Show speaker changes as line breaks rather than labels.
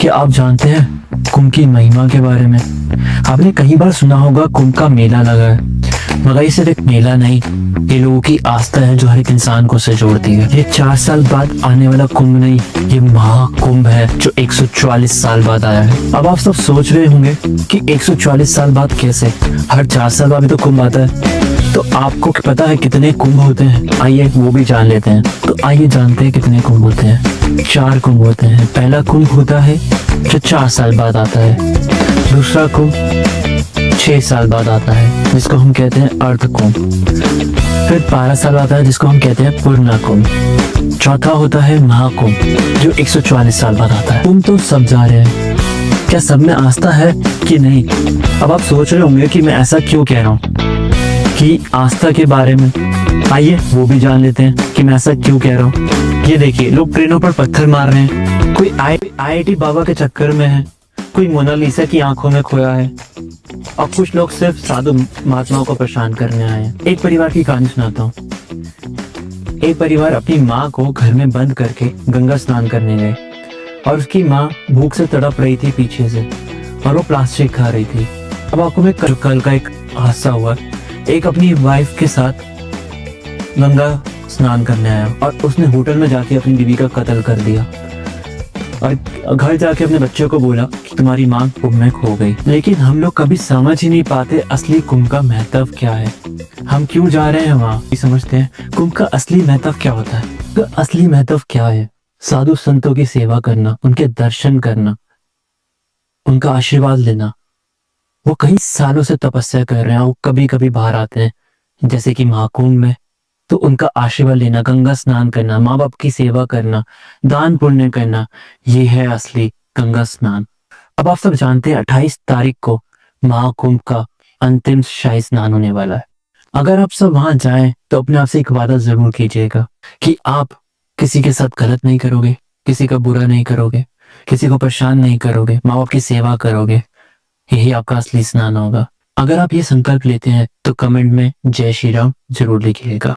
क्या आप जानते हैं कुंभ की महिमा के बारे में? आपने कई बार सुना होगा कुंभ का मेला लगा है, मगर ये सिर्फ एक मेला नहीं, ये लोगों की आस्था है जो हर एक इंसान को से जोड़ती है। ये 4 साल बाद आने वाला कुंभ नहीं, ये महाकुंभ है जो 144 साल बाद आया है। अब आप सब सोच रहे होंगे कि 144 साल बाद कैसे, हर 4 साल बाद भी तो कुंभ आता है। तो आपको पता है कितने कुंभ होते हैं? आइए वो भी जान लेते हैं। तो आइए जानते हैं कितने कुंभ होते हैं। 4 कुंभ होते हैं। पहला कुंभ होता है जो 4 साल बाद आता है। दूसरा कुंभ 6 साल बाद आता है जिसको हम कहते हैं अर्ध कुंभ। फिर 12 साल आता है जिसको हम कहते हैं पूर्ण कुंभ। चौथा होता है महाकुंभ जो 144 साल बाद आता है। कुंभ तो सब जा रहे हैं, क्या सब में आस्था है कि नहीं? अब आप सोच रहे होंगे कि मैं ऐसा क्यों कह रहा हूँ कि आस्था के बारे में। आइए वो भी जान लेते हैं कि मैं ऐसा क्यों कह रहा हूँ। ये देखिए, लोग ट्रेनों पर पत्थर मार रहे हैं, कोई आईआईटी बाबा के चक्कर में है, कोई मोनालिसा की आंखों में खोया है, और कुछ लोग सिर्फ साधु महात्माओं को परेशान करने आए हैं। एक परिवार की कहानी सुनाता हूँ। एक परिवार अपनी माँ को घर में बंद करके गंगा स्नान करने गए, और उसकी माँ भूख से तड़प रही थी पीछे से, और वो प्लास्टिक खा रही थी। अब आपको मैं कल का एक हादसा हुआ। एक अपनी वाइफ के साथ गंगा स्नान करने आया और उसने होटल में जाके अपनी बीवी का कत्ल कर दिया, और घर जाके अपने बच्चों को बोला कि तुम्हारी माँ कुंभ में खो गई। लेकिन हम लोग कभी समझ ही नहीं पाते असली कुंभ का महत्व क्या है, हम क्यों जा रहे हैं वहाँ। समझते हैं कुंभ का असली महत्व क्या होता है। तो असली महत्व क्या है? साधु संतों की सेवा करना, उनके दर्शन करना, उनका आशीर्वाद लेना। वो कई सालों से तपस्या कर रहे हैं, वो कभी कभी बाहर आते हैं जैसे कि महाकुंभ में, तो उनका आशीर्वाद लेना, गंगा स्नान करना, माँ बाप की सेवा करना, दान पुण्य करना, ये है असली गंगा स्नान। अब आप सब जानते हैं 28 तारीख को महाकुंभ का अंतिम शाही स्नान होने वाला है। अगर आप सब वहां जाएं तो अपने आप से एक वादा जरूर कीजिएगा कि आप किसी के साथ गलत नहीं करोगे, किसी का बुरा नहीं करोगे, किसी को परेशान नहीं करोगे, माँ बाप की सेवा करोगे। यही आपका असली स्नान होगा। अगर आप ये संकल्प लेते हैं तो कमेंट में जय श्री राम जरूर लिखिएगा।